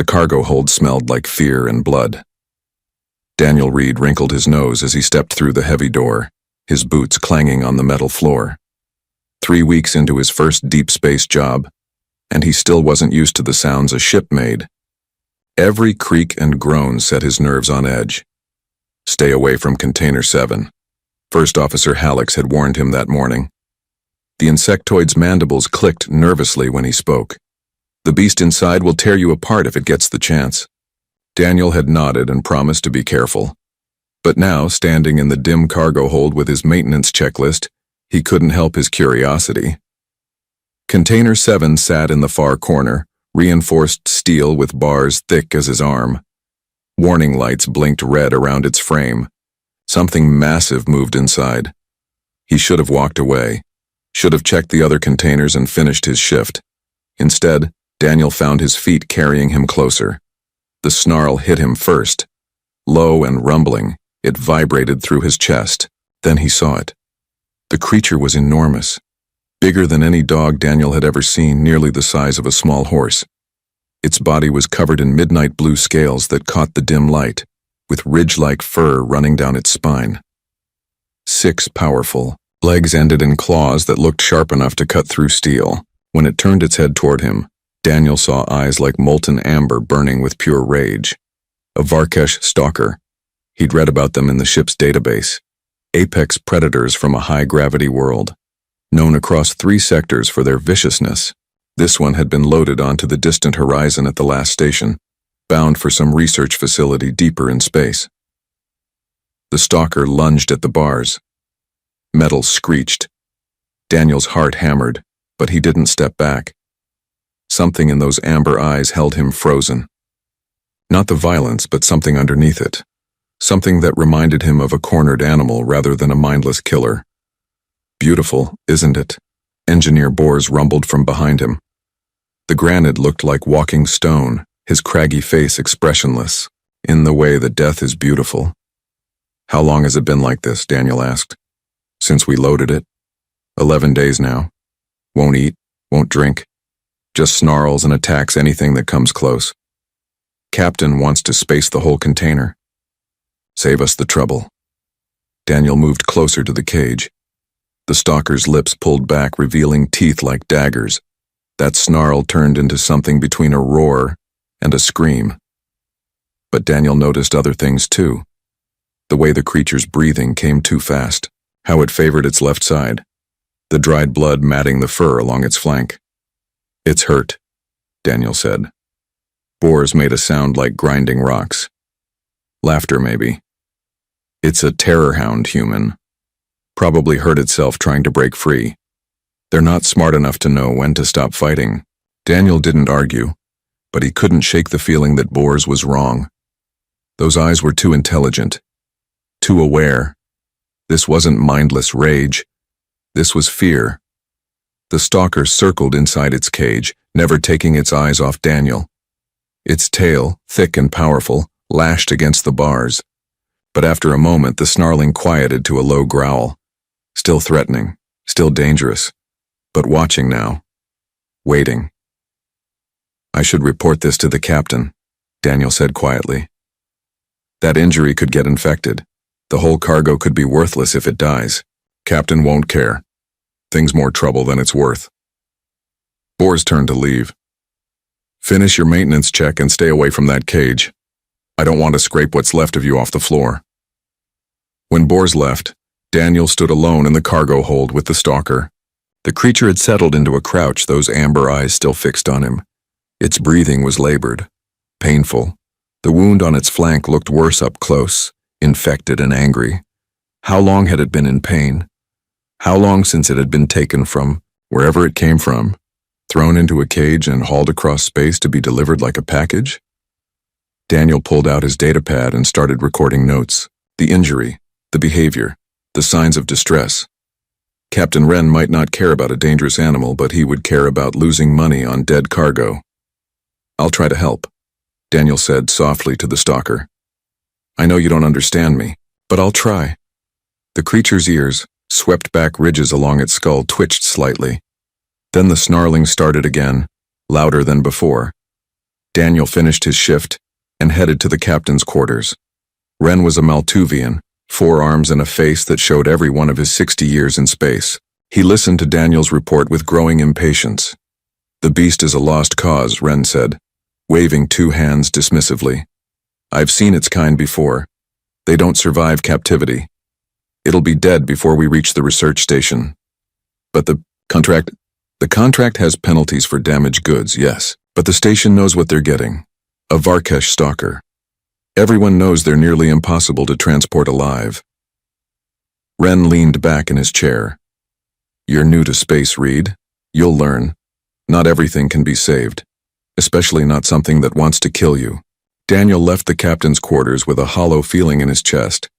The cargo hold smelled like fear and blood. Daniel Reed wrinkled his nose as he stepped through the heavy door, his boots clanging on the metal floor. 3 weeks into his first deep space job, and he still wasn't used to the sounds a ship made. Every creak and groan set his nerves on edge. Stay away from Container 7. First Officer Hallex had warned him that morning. The insectoid's mandibles clicked nervously when he spoke. The beast inside will tear you apart if it gets the chance. Daniel had nodded and promised to be careful. But now, standing in the dim cargo hold with his maintenance checklist, he couldn't help his curiosity. Container 7 sat in the far corner, reinforced steel with bars thick as his arm. Warning lights blinked red around its frame. Something massive moved inside. He should have walked away, should have checked the other containers and finished his shift. Instead, Daniel found his feet carrying him closer. The snarl hit him first. Low and rumbling, it vibrated through his chest. Then he saw it. The creature was enormous. Bigger than any dog Daniel had ever seen, nearly the size of a small horse. Its body was covered in midnight blue scales that caught the dim light, with ridge-like fur running down its spine. 6 powerful legs ended in claws that looked sharp enough to cut through steel. When it turned its head toward him, Daniel saw eyes like molten amber burning with pure rage. A Varkesh stalker. He'd read about them in the ship's database. Apex predators from a high-gravity world, known across 3 sectors for their viciousness. This one had been loaded onto the distant horizon at the last station, bound for some research facility deeper in space. The stalker lunged at the bars. Metal screeched. Daniel's heart hammered, but he didn't step back. Something in those amber eyes held him frozen. Not the violence, but something underneath it. Something that reminded him of a cornered animal rather than a mindless killer. Beautiful, isn't it? Engineer Bors rumbled from behind him. The granite looked like walking stone, his craggy face expressionless, in the way that death is beautiful. How long has it been like this? Daniel asked. Since we loaded it. 11 days now. Won't eat, won't drink. Just snarls and attacks anything that comes close. Captain wants to space the whole container. Save us the trouble. Daniel moved closer to the cage. The stalker's lips pulled back, revealing teeth like daggers. That snarl turned into something between a roar and a scream. But Daniel noticed other things too. The way the creature's breathing came too fast, how it favored its left side, the dried blood matting the fur along its flank. It's hurt, Daniel said. Bors made a sound like grinding rocks. Laughter, maybe. It's a Terror-Hound human. Probably hurt itself trying to break free. They're not smart enough to know when to stop fighting. Daniel didn't argue, but he couldn't shake the feeling that Bors was wrong. Those eyes were too intelligent, too aware. This wasn't mindless rage. This was fear. The stalker circled inside its cage, never taking its eyes off Daniel. Its tail, thick and powerful, lashed against the bars. But after a moment, the snarling quieted to a low growl. Still threatening, still dangerous, but watching now. Waiting. I should report this to the captain, Daniel said quietly. That injury could get infected. The whole cargo could be worthless if it dies. Captain won't care. Thing's more trouble than it's worth. Bors turned to leave. Finish your maintenance check and stay away from that cage. I don't want to scrape what's left of you off the floor. When Bors left, Daniel stood alone in the cargo hold with the stalker. The creature had settled into a crouch, those amber eyes still fixed on him. Its breathing was labored, painful. The wound on its flank looked worse up close, infected and angry. How long had it been in pain? How long since it had been taken from wherever it came from, thrown into a cage and hauled across space to be delivered like a package? Daniel pulled out his datapad and started recording notes. The injury, the behavior, the signs of distress. Captain Wren might not care about a dangerous animal, but he would care about losing money on dead cargo. I'll try to help, Daniel said softly to the stalker. I know you don't understand me, but I'll try. The creature's ears, swept back ridges along its skull, twitched slightly. Then the snarling started again, louder than before. Daniel finished his shift and headed to the captain's quarters. Ren was a Maltuvian, 4 arms and a face that showed every one of his 60 years in space. He listened to Daniel's report with growing impatience. "The beast is a lost cause," Ren said, waving 2 hands dismissively. "I've seen its kind before. They don't survive captivity. It'll be dead before we reach the research station." "But the contract has penalties for damaged goods, yes. But the station knows what they're getting. A Varkesh stalker. Everyone knows they're nearly impossible to transport alive." Ren leaned back in his chair. "You're new to space, Reed. You'll learn. Not everything can be saved, especially not something that wants to kill you." Daniel left the captain's quarters with a hollow feeling in his chest.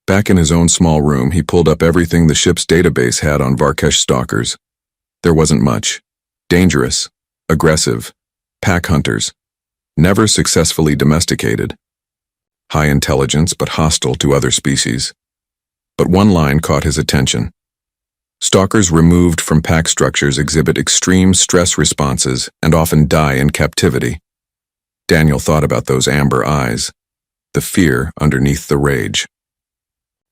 Back in his own small room, he pulled up everything the ship's database had on Varkesh stalkers. There wasn't much. Dangerous, aggressive, pack hunters, never successfully domesticated. High intelligence but hostile to other species. But one line caught his attention. Stalkers removed from pack structures exhibit extreme stress responses and often die in captivity. Daniel thought about those amber eyes, the fear underneath the rage.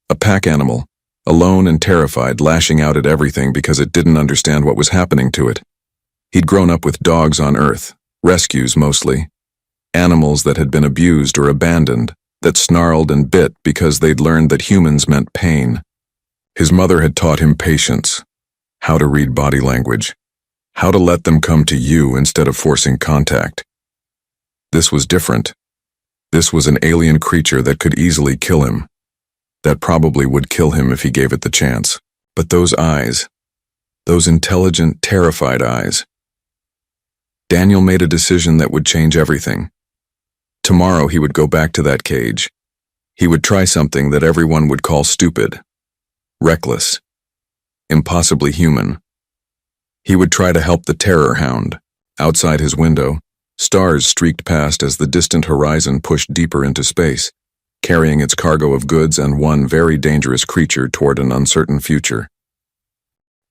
A pack animal, alone and terrified, lashing out at everything because it didn't understand what was happening to it. He'd grown up with dogs on Earth, rescues mostly. Animals that had been abused or abandoned, that snarled and bit because they'd learned that humans meant pain. His mother had taught him patience, how to read body language, how to let them come to you instead of forcing contact. This was different. This was an alien creature that could easily kill him. That probably would kill him if he gave it the chance. But those eyes, those intelligent, terrified eyes. Daniel made a decision that would change everything. Tomorrow he would go back to that cage. He would try something that everyone would call stupid, reckless, impossibly human. He would try to help the Terror-Hound. Outside his window, stars streaked past as the distant horizon pushed deeper into space, carrying its cargo of goods and one very dangerous creature toward an uncertain future.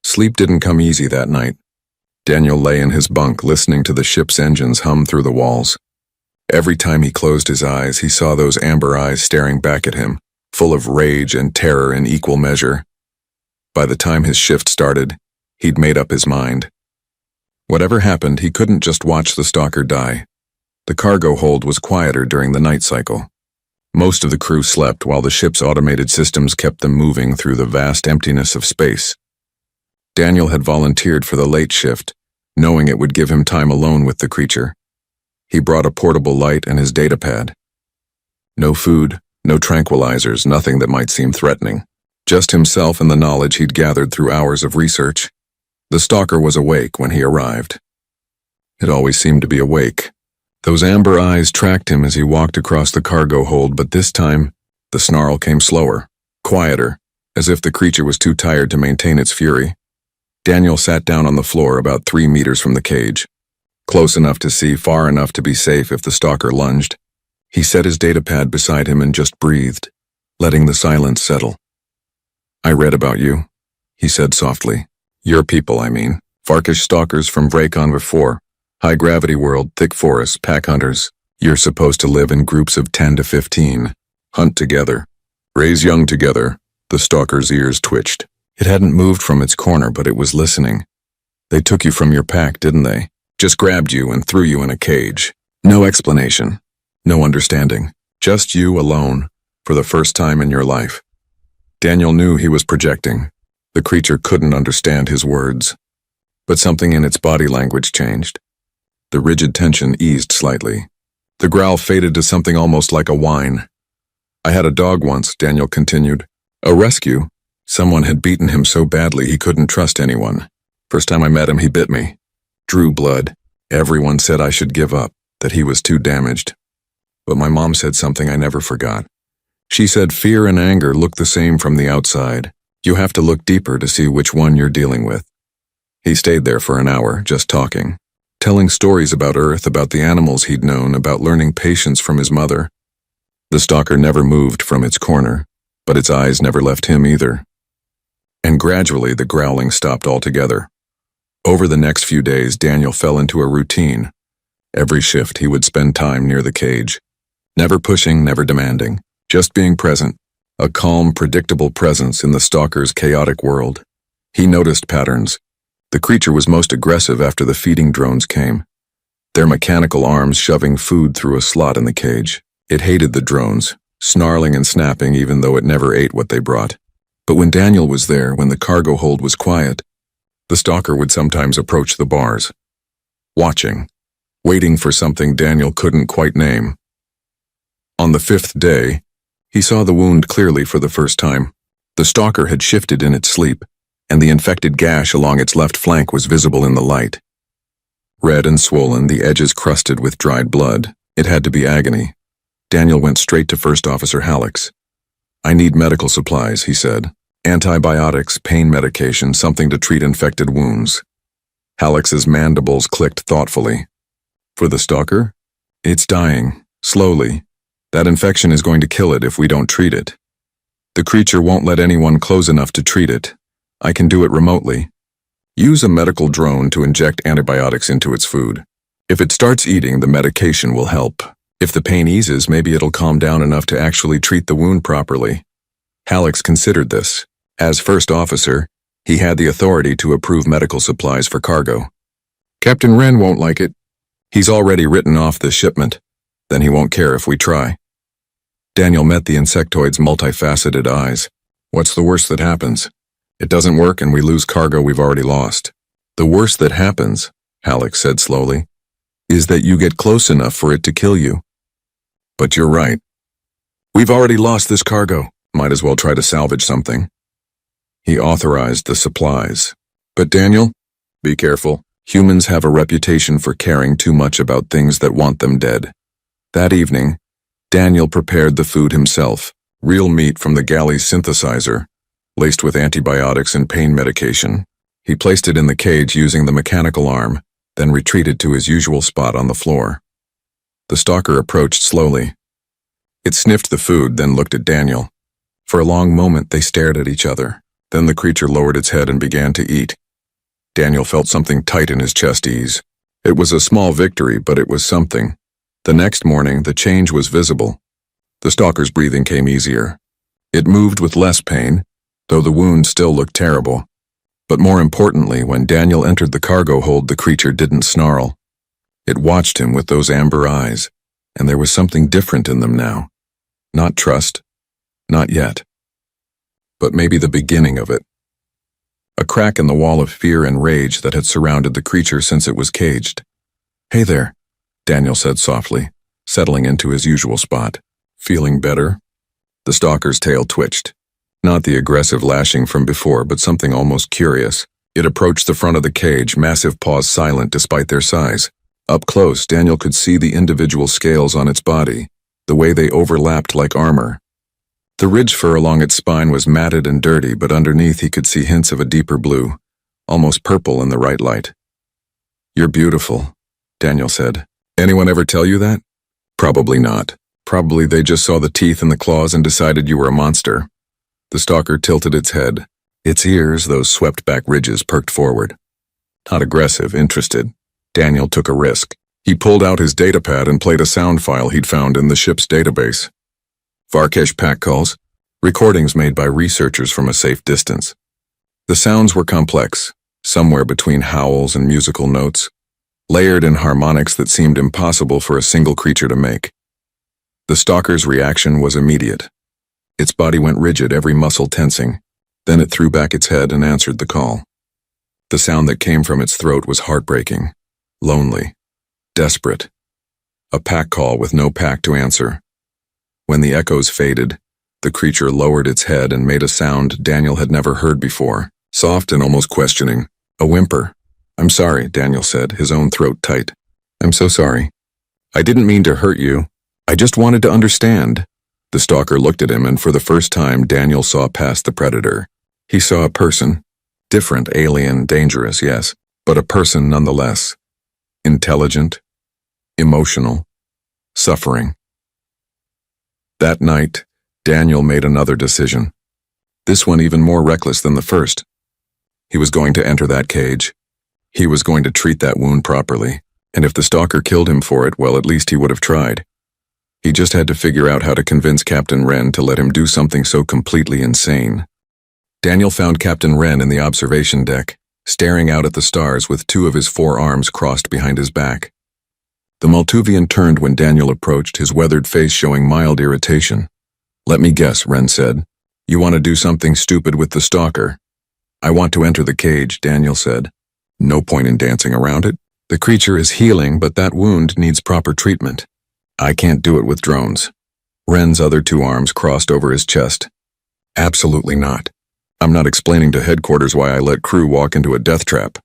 Sleep didn't come easy that night. Daniel lay in his bunk listening to the ship's engines hum through the walls. Every time he closed his eyes, he saw those amber eyes staring back at him, full of rage and terror in equal measure. By the time his shift started, he'd made up his mind. Whatever happened, he couldn't just watch the stalker die. The cargo hold was quieter during the night cycle. Most of the crew slept while the ship's automated systems kept them moving through the vast emptiness of space. Daniel had volunteered for the late shift, knowing it would give him time alone with the creature. He brought a portable light and his datapad. No food, no tranquilizers, nothing that might seem threatening. Just himself and the knowledge he'd gathered through hours of research. The stalker was awake when he arrived. It always seemed to be awake. Those amber eyes tracked him as he walked across the cargo hold, but this time, the snarl came slower, quieter, as if the creature was too tired to maintain its fury. Daniel sat down on the floor about 3 meters from the cage. Close enough to see, far enough to be safe if the stalker lunged. He set his datapad beside him and just breathed, letting the silence settle. "I read about you," he said softly. "Your people, I mean. Varkesh stalkers from Vrakon before. High-gravity world, thick forests, pack hunters. You're supposed to live in groups of 10 to 15. Hunt together. Raise young together." The stalker's ears twitched. It hadn't moved from its corner, but it was listening. "They took you from your pack, didn't they? Just grabbed you and threw you in a cage. No explanation. No understanding. Just you alone, for the first time in your life." Daniel knew he was projecting. The creature couldn't understand his words. But something in its body language changed. The rigid tension eased slightly. The growl faded to something almost like a whine. "I had a dog once," Daniel continued. "A rescue. Someone had beaten him so badly he couldn't trust anyone. First time I met him, he bit me. Drew blood. Everyone said I should give up, that he was too damaged. But my mom said something I never forgot. She said fear and anger look the same from the outside. You have to look deeper to see which one you're dealing with." He stayed there for an hour, just talking, telling stories about Earth, about the animals he'd known, about learning patience from his mother. The stalker never moved from its corner, but its eyes never left him either. And gradually the growling stopped altogether. Over the next few days, Daniel fell into a routine. Every shift he would spend time near the cage. Never pushing, never demanding. Just being present. A calm, predictable presence in the stalker's chaotic world. He noticed patterns. The creature was most aggressive after the feeding drones came. Their mechanical arms shoving food through a slot in the cage. It hated the drones, snarling and snapping even though it never ate what they brought. But when Daniel was there, when the cargo hold was quiet, the stalker would sometimes approach the bars. Watching. Waiting for something Daniel couldn't quite name. On the 5th day, he saw the wound clearly for the first time. The stalker had shifted in its sleep, and the infected gash along its left flank was visible in the light. Red and swollen, the edges crusted with dried blood. It had to be agony. Daniel went straight to First Officer Hallex. "I need medical supplies," he said. "Antibiotics, pain medication, something to treat infected wounds." Hallex's mandibles clicked thoughtfully. "For the stalker? It's dying, slowly. That infection is going to kill it if we don't treat it. The creature won't let anyone close enough to treat it. I can do it remotely. Use a medical drone to inject antibiotics into its food. If it starts eating, the medication will help. If the pain eases, maybe it'll calm down enough to actually treat the wound properly." Hallex considered this. As first officer, he had the authority to approve medical supplies for cargo. "Captain Wren won't like it. He's already written off the shipment. Then he won't care if we try." Daniel met the insectoid's multifaceted eyes. "What's the worst that happens? It doesn't work and we lose cargo we've already lost." "The worst that happens," Hallex said slowly, "is that you get close enough for it to kill you." "But you're right. We've already lost this cargo. Might as well try to salvage something." He authorized the supplies. "But Daniel, be careful. Humans have a reputation for caring too much about things that want them dead." That evening, Daniel prepared the food himself, real meat from the galley's synthesizer, laced with antibiotics and pain medication. He placed it in the cage using the mechanical arm, then retreated to his usual spot on the floor. The stalker approached slowly. It sniffed the food, then looked at Daniel. For a long moment they stared at each other. Then the creature lowered its head and began to eat. Daniel felt something tight in his chest ease. It was a small victory, but it was something. The next morning, the change was visible. The stalker's breathing came easier. It moved with less pain, though the wound still looked terrible. But more importantly, when Daniel entered the cargo hold, the creature didn't snarl. It watched him with those amber eyes, and there was something different in them now. Not trust, not yet. But maybe the beginning of it. A crack in the wall of fear and rage that had surrounded the creature since it was caged. "Hey there," Daniel said softly, settling into his usual spot. "Feeling better?" The stalker's tail twitched. Not the aggressive lashing from before, but something almost curious. It approached the front of the cage, massive paws silent despite their size. Up close, Daniel could see the individual scales on its body, the way they overlapped like armor. The ridge fur along its spine was matted and dirty, but underneath he could see hints of a deeper blue, almost purple in the right light. "You're beautiful," Daniel said. "Anyone ever tell you that?" "Probably not. Probably they just saw the teeth and the claws and decided you were a monster." The stalker tilted its head. Its ears, those swept-back ridges, perked forward. Not aggressive, interested. Daniel took a risk. He pulled out his datapad and played a sound file he'd found in the ship's database. Varkesh pack calls, recordings made by researchers from a safe distance. The sounds were complex, somewhere between howls and musical notes, layered in harmonics that seemed impossible for a single creature to make. The stalker's reaction was immediate. Its body went rigid, every muscle tensing. Then it threw back its head and answered the call. The sound that came from its throat was heartbreaking, lonely, desperate. A pack call with no pack to answer. When the echoes faded, the creature lowered its head and made a sound Daniel had never heard before, soft and almost questioning. A whimper. "I'm sorry," Daniel said, his own throat tight. "I'm so sorry. I didn't mean to hurt you. I just wanted to understand." The stalker looked at him, and for the first time, Daniel saw past the predator. He saw a person. Different, alien, dangerous, yes, but a person nonetheless. Intelligent, emotional, suffering. That night, Daniel made another decision. This one even more reckless than the first. He was going to enter that cage. He was going to treat that wound properly. And if the stalker killed him for it, well, at least he would have tried. He just had to figure out how to convince Captain Wren to let him do something so completely insane. Daniel found Captain Wren in the observation deck, staring out at the stars with two of his forearms crossed behind his back. The Maltuvian turned when Daniel approached, his weathered face showing mild irritation. "Let me guess," Wren said. "You want to do something stupid with the stalker?" "I want to enter the cage," Daniel said. "No point in dancing around it. The creature is healing, but that wound needs proper treatment. I can't do it with drones." Wren's other two arms crossed over his chest. "Absolutely not. I'm not explaining to headquarters why I let crew walk into a death trap.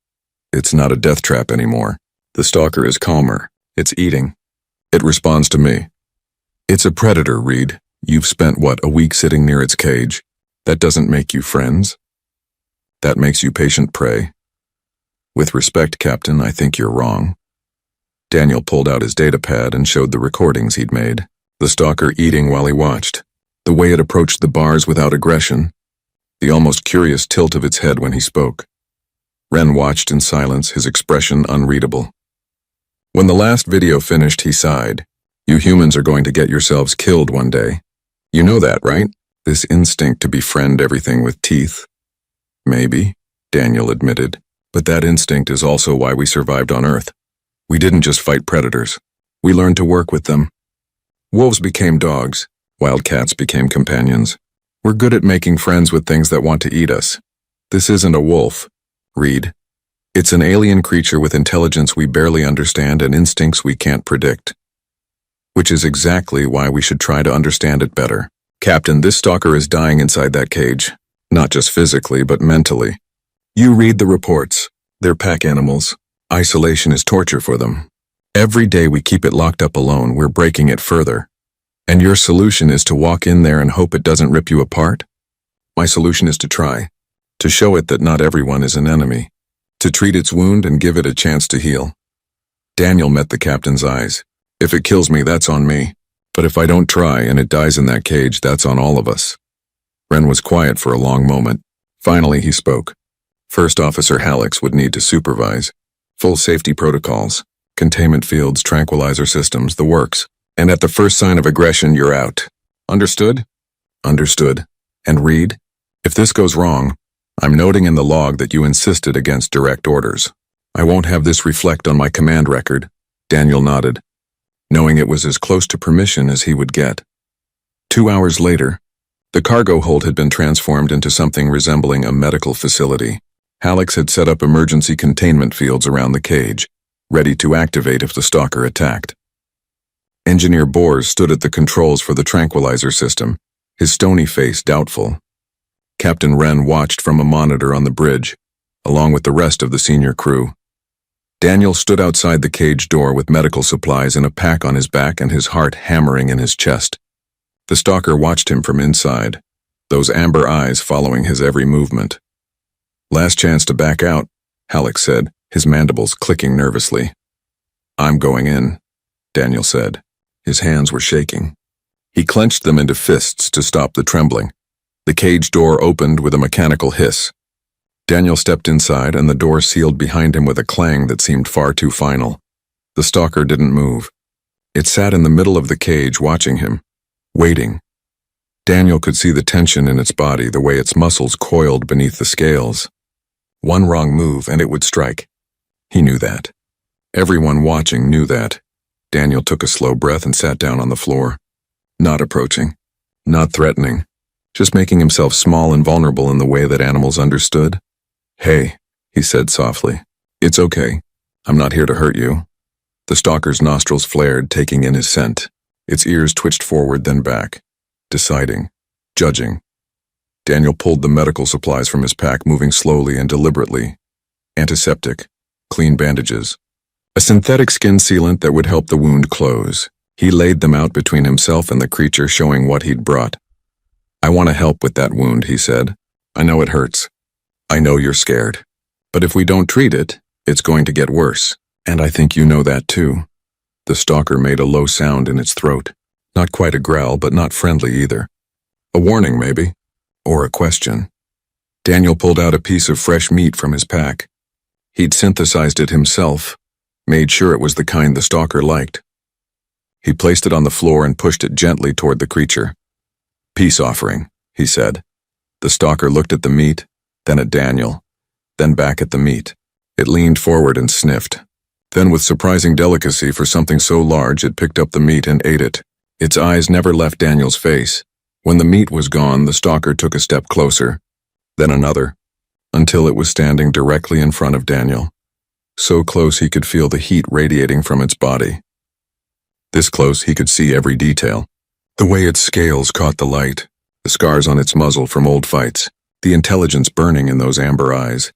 It's not a death trap anymore. The stalker is calmer. It's eating. It responds to me. It's a predator, Reed. You've spent, a week sitting near its cage? That doesn't make you friends. That makes you patient prey. With respect, Captain, I think you're wrong." Daniel pulled out his data pad and showed the recordings he'd made. The stalker eating while he watched. The way it approached the bars without aggression. The almost curious tilt of its head when he spoke. Wren watched in silence, his expression unreadable. When the last video finished, he sighed. "You humans are going to get yourselves killed one day. You know that, right? This instinct to befriend everything with teeth." "Maybe," Daniel admitted, "but that instinct is also why we survived on Earth. We didn't just fight predators. We learned to work with them. Wolves became dogs. Wildcats became companions. We're good at making friends with things that want to eat us. This isn't a wolf, Reed. It's an alien creature with intelligence we barely understand and instincts we can't predict. Which is exactly why we should try to understand it better. Captain, this stalker is dying inside that cage. Not just physically, but mentally. You read the reports. They're pack animals. Isolation is torture for them. Every day we keep it locked up alone, we're breaking it further. And your solution is to walk in there and hope it doesn't rip you apart? My solution is to try. To show it that not everyone is an enemy. To treat its wound and give it a chance to heal." Daniel met the captain's eyes. "If it kills me, that's on me. But if I don't try and it dies in that cage, that's on all of us." Wren was quiet for a long moment. Finally, he spoke. "First Officer Hallex would need to supervise. Full safety protocols, containment fields, tranquilizer systems, the works. And at the first sign of aggression, you're out. Understood?" "Understood. And Reed, if this goes wrong, I'm noting in the log that you insisted against direct orders. I won't have this reflect on my command record." Daniel nodded, knowing it was as close to permission as he would get. 2 hours later, the cargo hold had been transformed into something resembling a medical facility. Hallex had set up emergency containment fields around the cage, ready to activate if the stalker attacked. Engineer Bors stood at the controls for the tranquilizer system, his stony face doubtful. Captain Wren watched from a monitor on the bridge, along with the rest of the senior crew. Daniel stood outside the cage door with medical supplies in a pack on his back and his heart hammering in his chest. The stalker watched him from inside, those amber eyes following his every movement. "Last chance to back out," Hallex said, his mandibles clicking nervously. "I'm going in," Daniel said. His hands were shaking. He clenched them into fists to stop the trembling. The cage door opened with a mechanical hiss. Daniel stepped inside and the door sealed behind him with a clang that seemed far too final. The stalker didn't move. It sat in the middle of the cage watching him, waiting. Daniel could see the tension in its body, the way its muscles coiled beneath the scales. One wrong move and it would strike. He knew that. Everyone watching knew that. Daniel took a slow breath and sat down on the floor. Not approaching. Not threatening. Just making himself small and vulnerable in the way that animals understood. "Hey," he said softly. "It's okay. I'm not here to hurt you." The stalker's nostrils flared, taking in his scent. Its ears twitched forward, then back. Deciding. Judging. Daniel pulled the medical supplies from his pack, moving slowly and deliberately. Antiseptic. Clean bandages. A synthetic skin sealant that would help the wound close. He laid them out between himself and the creature, showing what he'd brought. "I want to help with that wound," he said. "I know it hurts. I know you're scared. But if we don't treat it, it's going to get worse. And I think you know that too." The stalker made a low sound in its throat. Not quite a growl, but not friendly either. A warning, maybe. Or a question. Daniel pulled out a piece of fresh meat from his pack. He'd synthesized it himself. made sure it was the kind the stalker liked. He placed it on the floor and pushed it gently toward the creature. "Peace offering," he said. The stalker looked at the meat, then at Daniel, then back at the meat. It leaned forward and sniffed. Then, with surprising delicacy for something so large, it picked up the meat and ate it. Its eyes never left Daniel's face. When the meat was gone, the stalker took a step closer, then another, until it was standing directly in front of Daniel. So close he could feel the heat radiating from its body. This close he could see every detail. The way its scales caught the light, the scars on its muzzle from old fights, the intelligence burning in those amber eyes.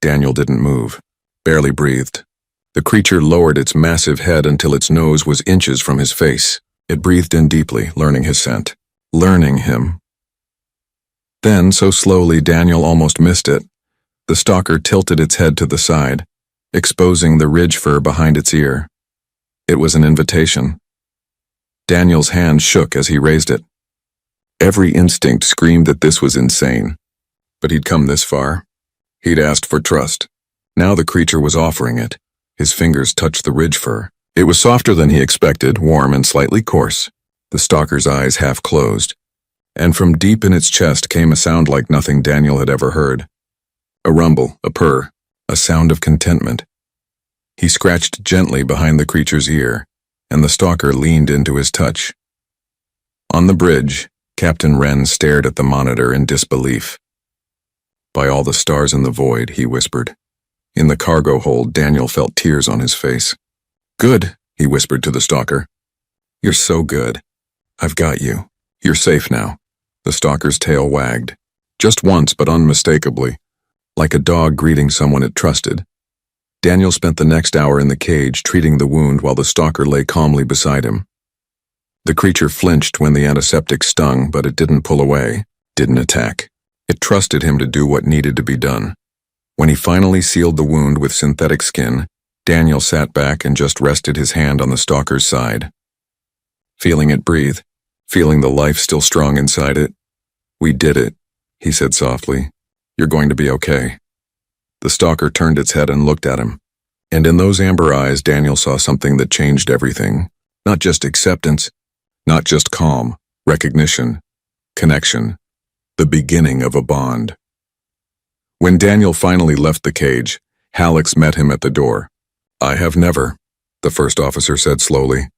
Daniel didn't move, barely breathed. The creature lowered its massive head until its nose was inches from his face. It breathed in deeply, learning his scent. Learning him. Then, so slowly Daniel almost missed it, the stalker tilted its head to the side, exposing the ridge fur behind its ear. It was an invitation. Daniel's hand shook as he raised it. Every instinct screamed that this was insane. But he'd come this far. He'd asked for trust. Now the creature was offering it. His fingers touched the ridge fur. It was softer than he expected, warm and slightly coarse. The stalker's eyes half closed, and from deep in its chest came a sound like nothing Daniel had ever heard. A rumble, a purr, a sound of contentment. He scratched gently behind the creature's ear, and the stalker leaned into his touch. On the bridge, Captain Wren stared at the monitor in disbelief. "By all the stars in the void," he whispered. In the cargo hold, Daniel felt tears on his face. "Good," he whispered to the stalker. "You're so good. I've got you. You're safe now." The stalker's tail wagged. Just once, but unmistakably, like a dog greeting someone it trusted. Daniel spent the next hour in the cage, treating the wound while the stalker lay calmly beside him. The creature flinched when the antiseptic stung, but it didn't pull away, didn't attack. It trusted him to do what needed to be done. When he finally sealed the wound with synthetic skin, Daniel sat back and just rested his hand on the stalker's side. Feeling it breathe, feeling the life still strong inside it. "We did it," he said softly. "You're going to be okay." The stalker turned its head and looked at him. And in those amber eyes, Daniel saw something that changed everything. Not just acceptance, not just calm, recognition, connection, the beginning of a bond. When Daniel finally left the cage, Hallex met him at the door. "I have never," the first officer said slowly,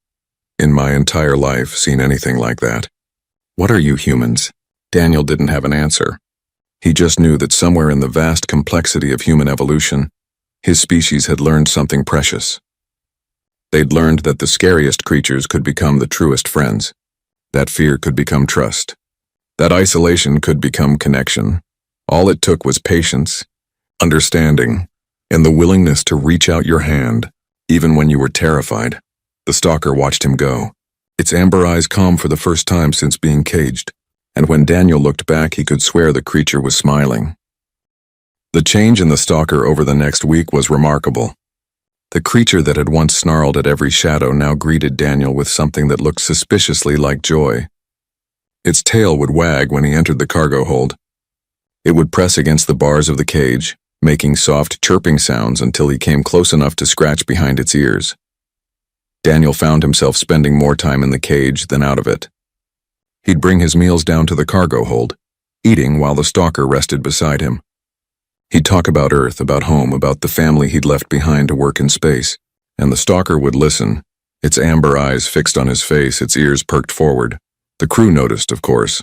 "in my entire life seen anything like that." "What are you humans?" Daniel didn't have an answer. He just knew that somewhere in the vast complexity of human evolution, his species had learned something precious. They'd learned that the scariest creatures could become the truest friends. That fear could become trust. That isolation could become connection. All it took was patience, understanding, and the willingness to reach out your hand, even when you were terrified. The stalker watched him go, its amber eyes calm for the first time since being caged, and when Daniel looked back, he could swear the creature was smiling. The change in the stalker over the next week was remarkable. The creature that had once snarled at every shadow now greeted Daniel with something that looked suspiciously like joy. Its tail would wag when he entered the cargo hold. It would press against the bars of the cage, making soft chirping sounds until he came close enough to scratch behind its ears. Daniel found himself spending more time in the cage than out of it. He'd bring his meals down to the cargo hold, eating while the stalker rested beside him. He'd talk about Earth, about home, about the family he'd left behind to work in space, and the stalker would listen, its amber eyes fixed on his face, its ears perked forward. The crew noticed, of course.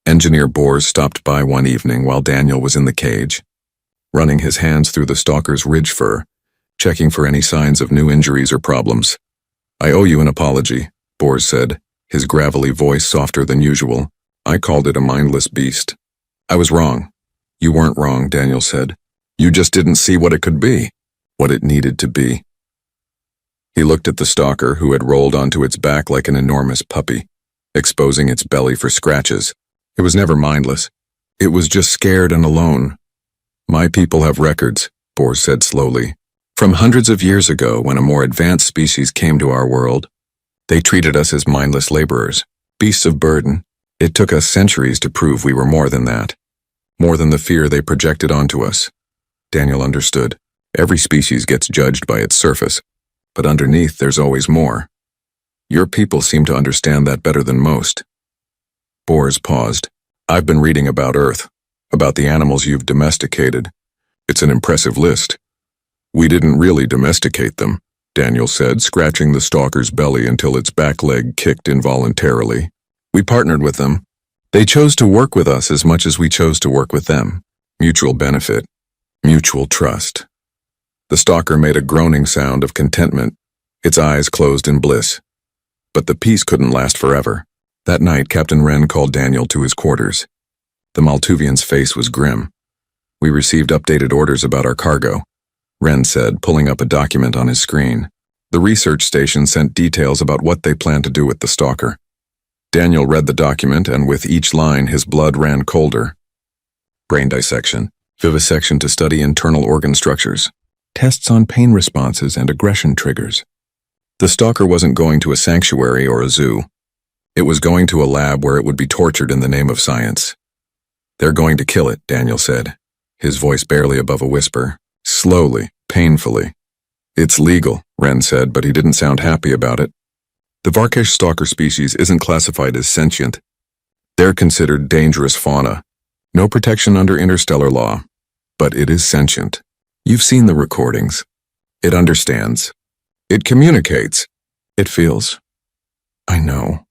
Engineer Bors stopped by one evening while Daniel was in the cage, running his hands through the stalker's ridge fur, checking for any signs of new injuries or problems. "I owe you an apology," Bors said, his gravelly voice softer than usual. "I called it a mindless beast." "I was wrong." "You weren't wrong," Daniel said. "You just didn't see what it could be, what it needed to be." He looked at the stalker, who had rolled onto its back like an enormous puppy, exposing its belly for scratches. It was never mindless. It was just scared and alone. "My people have records," Bors said slowly. "From hundreds of years ago, when a more advanced species came to our world, they treated us as mindless laborers, beasts of burden. It took us centuries to prove we were more than that, more than the fear they projected onto us." Daniel understood. Every species gets judged by its surface, but underneath there's always more. Your people seem to understand that better than most. Bors paused. I've been reading about Earth, about the animals you've domesticated. It's an impressive list. We didn't really domesticate them, Daniel said, scratching the stalker's belly until its back leg kicked involuntarily. We partnered with them. They chose to work with us as much as we chose to work with them. Mutual benefit. Mutual trust. The stalker made a groaning sound of contentment, its eyes closed in bliss. But the peace couldn't last forever. That night, Captain Wren called Daniel to his quarters. The Maltuvian's face was grim. We received updated orders about our cargo, Wren said, pulling up a document on his screen. The research station sent details about what they planned to do with the stalker. Daniel read the document, and with each line, his blood ran colder. Brain dissection, vivisection to study internal organ structures, tests on pain responses and aggression triggers. The stalker wasn't going to a sanctuary or a zoo. It was going to a lab where it would be tortured in the name of science. They're going to kill it, Daniel said, his voice barely above a whisper. Slowly, painfully. It's legal, Wren said, but he didn't sound happy about it. The Varkesh stalker species isn't classified as sentient. They're considered dangerous fauna. No protection under interstellar law. But it is sentient. You've seen the recordings. It understands. It communicates. It feels. I know.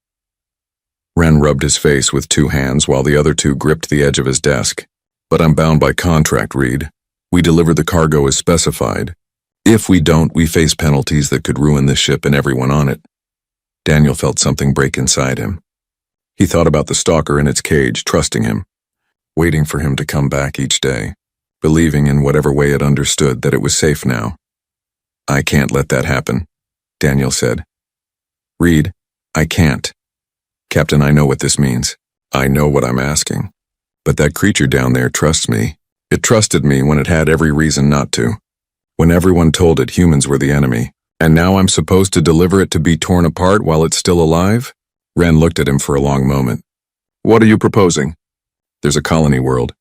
Wren rubbed his face with two hands while the other two gripped the edge of his desk. But I'm bound by contract, Reed. We deliver the cargo as specified. If we don't, we face penalties that could ruin the ship and everyone on it. Daniel felt something break inside him. He thought about the stalker in its cage, trusting him, waiting for him to come back each day, believing in whatever way it understood that it was safe now. I can't let that happen, Daniel said. Reed, I can't. Captain, I know what this means. I know what I'm asking. But that creature down there trusts me. It trusted me when it had every reason not to. When everyone told it humans were the enemy. And now I'm supposed to deliver it to be torn apart while it's still alive? Wren looked at him for a long moment. What are you proposing? There's a colony world.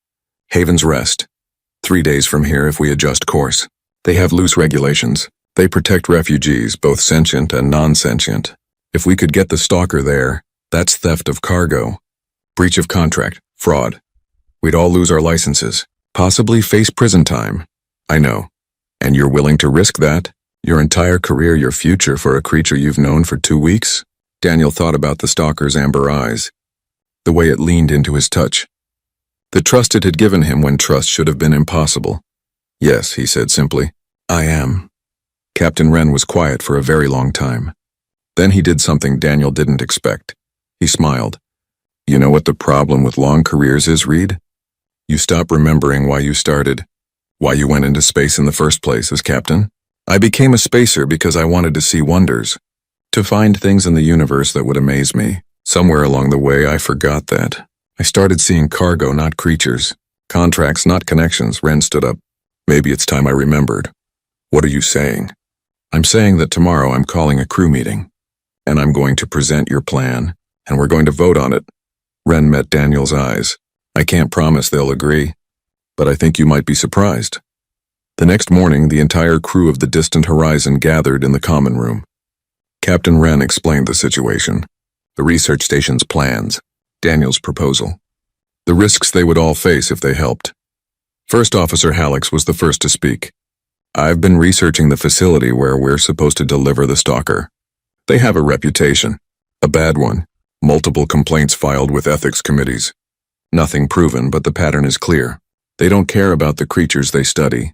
Haven's Rest. 3 days from here if we adjust course. They have loose regulations. They protect refugees, both sentient and non-sentient. If we could get the stalker there, that's theft of cargo. Breach of contract. Fraud. We'd all lose our licenses. Possibly face prison time. I know. And you're willing to risk that? Your entire career, your future for a creature you've known for 2 weeks? Daniel thought about the stalker's amber eyes. The way it leaned into his touch. The trust it had given him when trust should have been impossible. Yes, he said simply. I am. Captain Wren was quiet for a very long time. Then he did something Daniel didn't expect. He smiled. You know what the problem with long careers is, Reed? You stop remembering why you started, why you went into space in the first place as captain. I became a spacer because I wanted to see wonders, to find things in the universe that would amaze me. Somewhere along the way, I forgot that. I started seeing cargo, not creatures. Contracts, not connections. Wren stood up. Maybe it's time I remembered. What are you saying? I'm saying that tomorrow I'm calling a crew meeting, and I'm going to present your plan, and we're going to vote on it. Wren met Daniel's eyes. I can't promise they'll agree, but I think you might be surprised. The next morning, the entire crew of the Distant Horizon gathered in the common room. Captain Wren explained the situation, the research station's plans, Daniel's proposal, the risks they would all face if they helped. First Officer Hallex was the first to speak. I've been researching the facility where we're supposed to deliver the stalker. They have a reputation, a bad one, multiple complaints filed with ethics committees. Nothing proven, but the pattern is clear. They don't care about the creatures they study.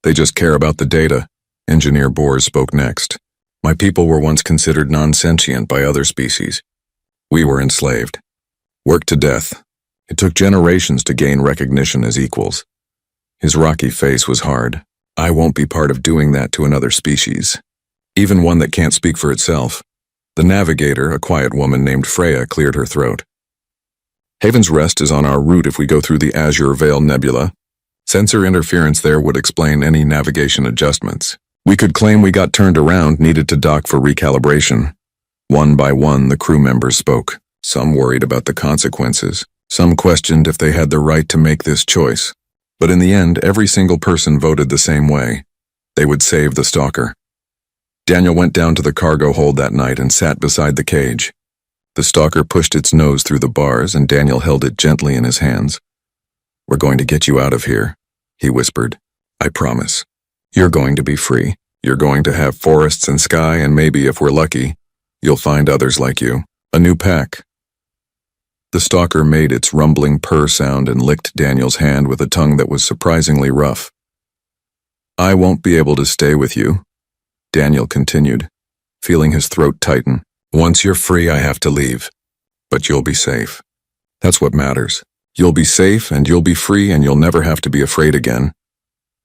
They just care about the data. Engineer Bors spoke next. My people were once considered non-sentient by other species. We were enslaved. Worked to death. It took generations to gain recognition as equals. His rocky face was hard. I won't be part of doing that to another species. Even one that can't speak for itself. The navigator, a quiet woman named Freya, cleared her throat. Haven's Rest is on our route if we go through the Azure Veil Nebula. Sensor interference there would explain any navigation adjustments. We could claim we got turned around, needed to dock for recalibration. One by one, the crew members spoke. Some worried about the consequences. Some questioned if they had the right to make this choice. But in the end, every single person voted the same way. They would save the stalker. Daniel went down to the cargo hold that night and sat beside the cage. The stalker pushed its nose through the bars and Daniel held it gently in his hands. "We're going to get you out of here," he whispered. "I promise. You're going to be free. You're going to have forests and sky, and maybe, if we're lucky, you'll find others like you. A new pack." The stalker made its rumbling purr sound and licked Daniel's hand with a tongue that was surprisingly rough. "I won't be able to stay with you," Daniel continued, feeling his throat tighten. "Once you're free, I have to leave. But you'll be safe. That's what matters. You'll be safe, and you'll be free, and you'll never have to be afraid again."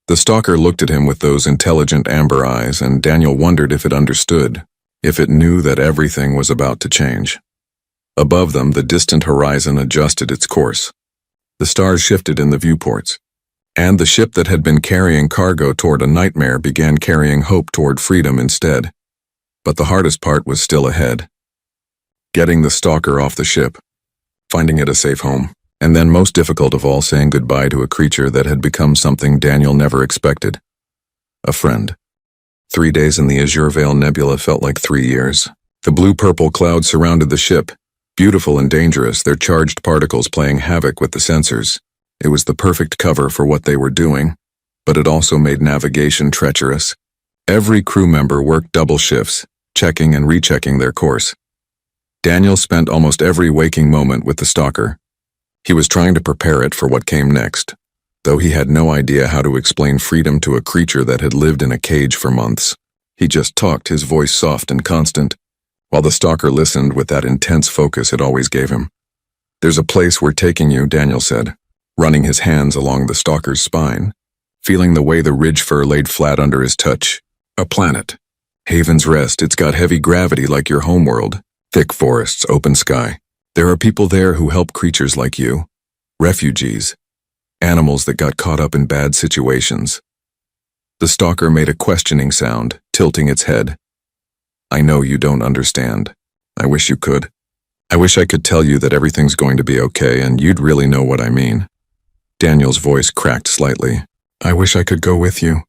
The stalker looked at him with those intelligent amber eyes, and Daniel wondered if it understood, if it knew that everything was about to change. Above them, the distant horizon adjusted its course. The stars shifted in the viewports, and the ship that had been carrying cargo toward a nightmare began carrying hope toward freedom instead. But the hardest part was still ahead. Getting the stalker off the ship, finding it a safe home, and then most difficult of all, saying goodbye to a creature that had become something Daniel never expected. A friend. 3 days in the Azure Veil Nebula felt like 3 years. The blue-purple clouds surrounded the ship, beautiful and dangerous, their charged particles playing havoc with the sensors. It was the perfect cover for what they were doing, but it also made navigation treacherous. Every crew member worked double shifts, checking and rechecking their course. Daniel spent almost every waking moment with the stalker. He was trying to prepare it for what came next, though he had no idea how to explain freedom to a creature that had lived in a cage for months. He just talked, his voice soft and constant, while the stalker listened with that intense focus it always gave him. "There's a place we're taking you," Daniel said, running his hands along the stalker's spine, feeling the way the ridge fur laid flat under his touch. "A planet. Haven's Rest. It's got heavy gravity like your homeworld. Thick forests, open sky. There are people there who help creatures like you. Refugees. Animals that got caught up in bad situations." The stalker made a questioning sound, tilting its head. "I know you don't understand. I wish you could. I wish I could tell you that everything's going to be okay and you'd really know what I mean." Daniel's voice cracked slightly. "I wish I could go with you.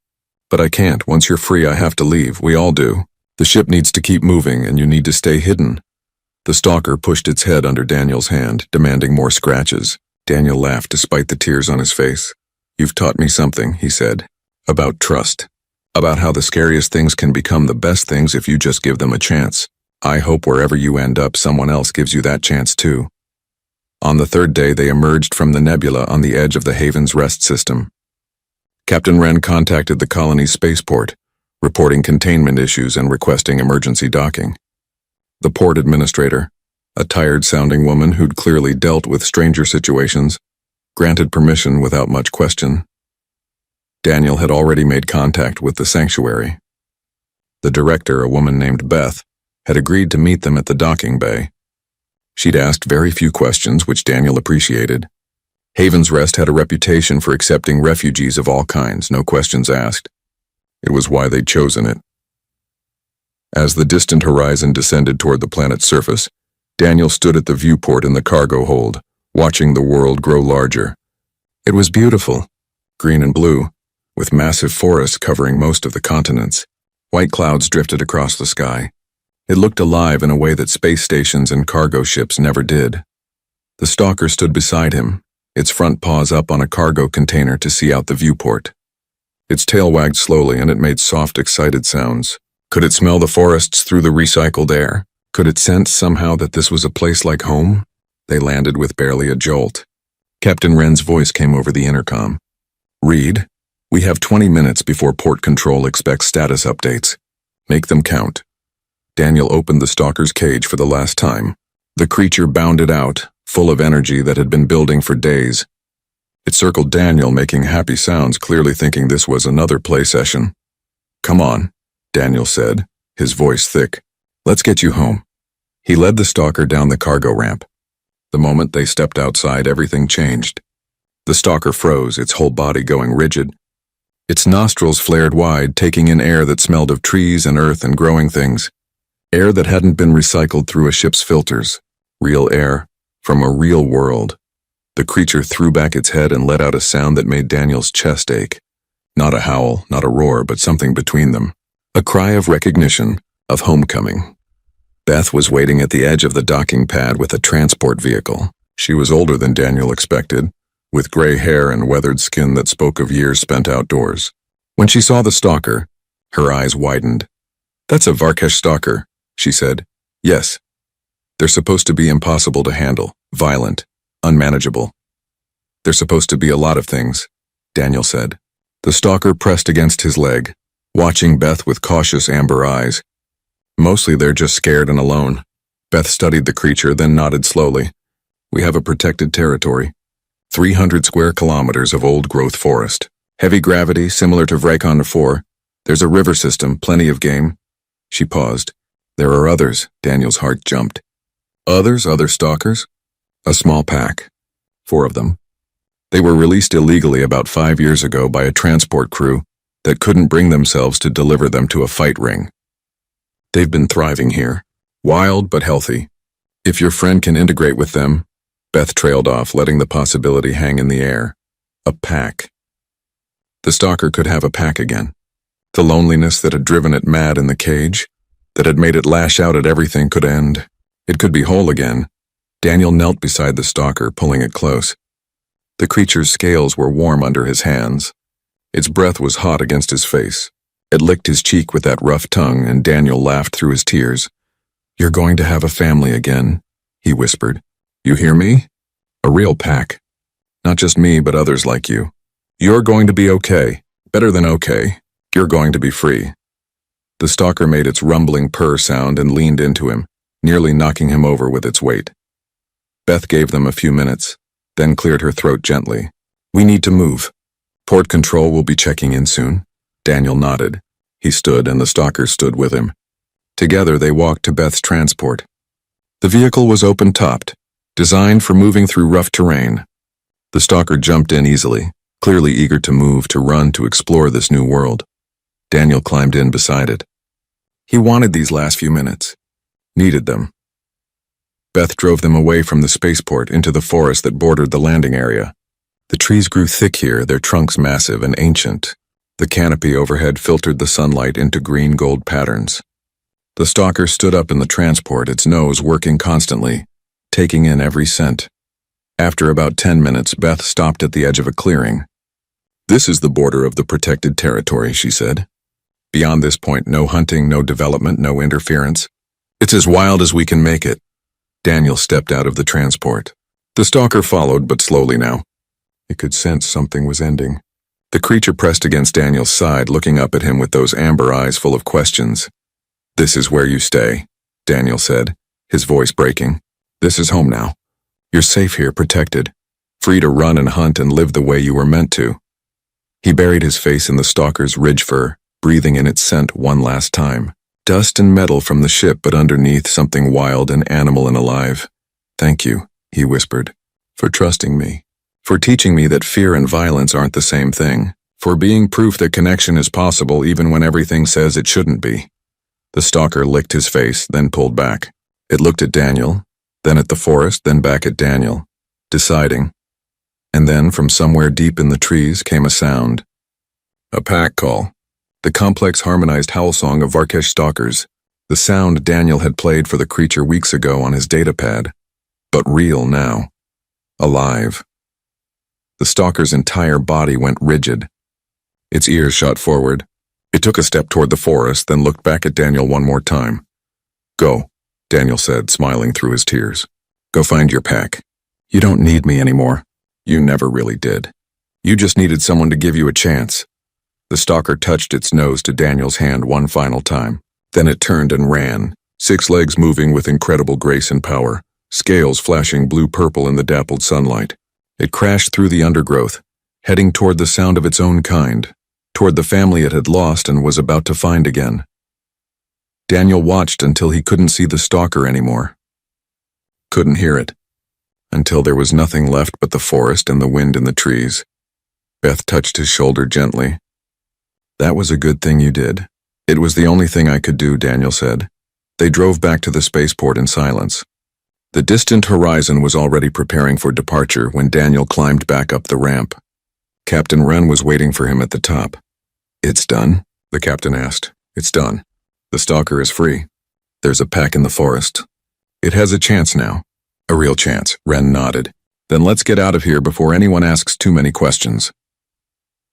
But I can't. Once you're free, I have to leave. We all do. The ship needs to keep moving and you need to stay hidden." The stalker pushed its head under Daniel's hand, demanding more scratches. Daniel laughed despite the tears on his face. "You've taught me something," he said, "about trust. About how the scariest things can become the best things if you just give them a chance. I hope wherever you end up, someone else gives you that chance too." On the 3rd day, they emerged from the nebula on the edge of the Haven's Rest system. Captain Wren contacted the colony's spaceport, reporting containment issues and requesting emergency docking. The port administrator, a tired-sounding woman who'd clearly dealt with stranger situations, granted permission without much question. Daniel had already made contact with the sanctuary. The director, a woman named Beth, had agreed to meet them at the docking bay. She'd asked very few questions, which Daniel appreciated. Haven's Rest had a reputation for accepting refugees of all kinds, no questions asked. It was why they'd chosen it. As the distant horizon descended toward the planet's surface, Daniel stood at the viewport in the cargo hold, watching the world grow larger. It was beautiful, green and blue, with massive forests covering most of the continents. White clouds drifted across the sky. It looked alive in a way that space stations and cargo ships never did. The stalker stood beside him, its front paws up on a cargo container to see out the viewport. Its tail wagged slowly and it made soft, excited sounds. Could it smell the forests through the recycled air? Could it sense somehow that this was a place like home? They landed with barely a jolt. Captain Wren's voice came over the intercom. "Reed, we have 20 minutes before port control expects status updates. Make them count." Daniel opened the stalker's cage for the last time. The creature bounded out, full of energy that had been building for days. It circled Daniel, making happy sounds, clearly thinking this was another play session. "Come on," Daniel said, his voice thick. "Let's get you home." He led the stalker down the cargo ramp. The moment they stepped outside, everything changed. The stalker froze, its whole body going rigid. Its nostrils flared wide, taking in air that smelled of trees and earth and growing things. Air that hadn't been recycled through a ship's filters. Real air, from a real world. The creature threw back its head and let out a sound that made Daniel's chest ache. Not a howl, not a roar, but something between them. A cry of recognition, of homecoming. Beth was waiting at the edge of the docking pad with a transport vehicle. She was older than Daniel expected, with gray hair and weathered skin that spoke of years spent outdoors. When she saw the stalker, her eyes widened. "That's a Varkesh stalker," she said. "Yes. They're supposed to be impossible to handle, violent, unmanageable. They're supposed to be a lot of things," Daniel said. The stalker pressed against his leg, watching Beth with cautious amber eyes. "Mostly they're just scared and alone." Beth studied the creature, then nodded slowly. "We have a protected territory. 300 square kilometers of old-growth forest. Heavy gravity, similar to Vrakon 4. There's a river system, plenty of game." She paused. "There are others." Daniel's heart jumped. "Others? Other stalkers?" "A small pack. 4 of them. They were released illegally about 5 years ago by a transport crew that couldn't bring themselves to deliver them to a fight ring. They've been thriving here, wild but healthy. If your friend can integrate with them..." Beth trailed off, letting the possibility hang in the air. A pack. The stalker could have a pack again. The loneliness that had driven it mad in the cage, that had made it lash out at everything, could end. It could be whole again. Daniel knelt beside the stalker, pulling it close. The creature's scales were warm under his hands. Its breath was hot against his face. It licked his cheek with that rough tongue, and Daniel laughed through his tears. "You're going to have a family again," he whispered. "You hear me? A real pack. Not just me, but others like you. You're going to be okay. Better than okay. You're going to be free." The stalker made its rumbling purr sound and leaned into him, nearly knocking him over with its weight. Beth gave them a few minutes, then cleared her throat gently. "We need to move. Port control will be checking in soon." Daniel nodded. He stood, and the stalker stood with him. Together they walked to Beth's transport. The vehicle was open-topped, designed for moving through rough terrain. The stalker jumped in easily, clearly eager to move, to run, to explore this new world. Daniel climbed in beside it. He wanted these last few minutes. Needed them. Beth drove them away from the spaceport into the forest that bordered the landing area. The trees grew thick here, their trunks massive and ancient. The canopy overhead filtered the sunlight into green-gold patterns. The stalker stood up in the transport, its nose working constantly, taking in every scent. After about 10 minutes, Beth stopped at the edge of a clearing. "This is the border of the protected territory," she said. "Beyond this point, no hunting, no development, no interference. It's as wild as we can make it." Daniel stepped out of the transport. The stalker followed, but slowly now. He could sense something was ending. The creature pressed against Daniel's side, looking up at him with those amber eyes full of questions. "This is where you stay," Daniel said, his voice breaking. "This is home now. You're safe here, protected, free to run and hunt and live the way you were meant to." He buried his face in the stalker's ridge fur, breathing in its scent one last time. Dust and metal from the ship, but underneath something wild and animal and alive. "Thank you," he whispered, "for trusting me, for teaching me that fear and violence aren't the same thing, for being proof that connection is possible even when everything says it shouldn't be." The stalker licked his face, then pulled back. It looked at Daniel, then at the forest, then back at Daniel, deciding. And then from somewhere deep in the trees came a sound. A pack call. The complex harmonized howl song of Varkesh stalkers. The sound Daniel had played for the creature weeks ago on his datapad. But real now. Alive. The stalker's entire body went rigid. Its ears shot forward. It took a step toward the forest, then looked back at Daniel one more time. "Go," Daniel said, smiling through his tears. "Go find your pack. You don't need me anymore. You never really did. You just needed someone to give you a chance." The stalker touched its nose to Daniel's hand one final time. Then it turned and ran, 6 legs moving with incredible grace and power, scales flashing blue-purple in the dappled sunlight. It crashed through the undergrowth, heading toward the sound of its own kind, toward the family it had lost and was about to find again. Daniel watched until he couldn't see the stalker anymore. Couldn't hear it. Until there was nothing left but the forest and the wind in the trees. Beth touched his shoulder gently. "That was a good thing you did." "It was the only thing I could do," Daniel said. They drove back to the spaceport in silence. The distant horizon was already preparing for departure when Daniel climbed back up the ramp. Captain Wren was waiting for him at the top. "It's done?" the captain asked. "It's done. The stalker is free. There's a pack in the forest. It has a chance now." "A real chance," Wren nodded. "Then let's get out of here before anyone asks too many questions."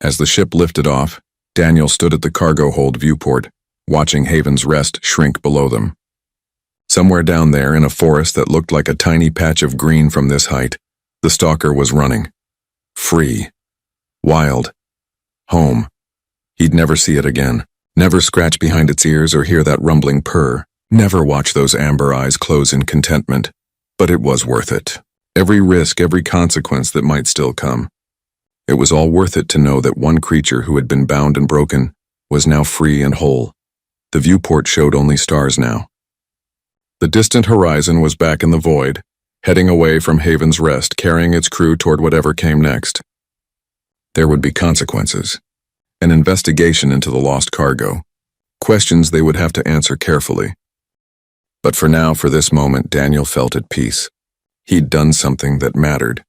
As the ship lifted off, Daniel stood at the cargo hold viewport, watching Haven's Rest shrink below them. Somewhere down there in a forest that looked like a tiny patch of green from this height, the stalker was running. Free. Wild. Home. He'd never see it again. Never scratch behind its ears or hear that rumbling purr. Never watch those amber eyes close in contentment. But it was worth it. Every risk, every consequence that might still come. It was all worth it to know that one creature who had been bound and broken was now free and whole. The viewport showed only stars now. The distant horizon was back in the void, heading away from Haven's Rest, carrying its crew toward whatever came next. There would be consequences. An investigation into the lost cargo. Questions they would have to answer carefully. But for now, for this moment, Daniel felt at peace. He'd done something that mattered.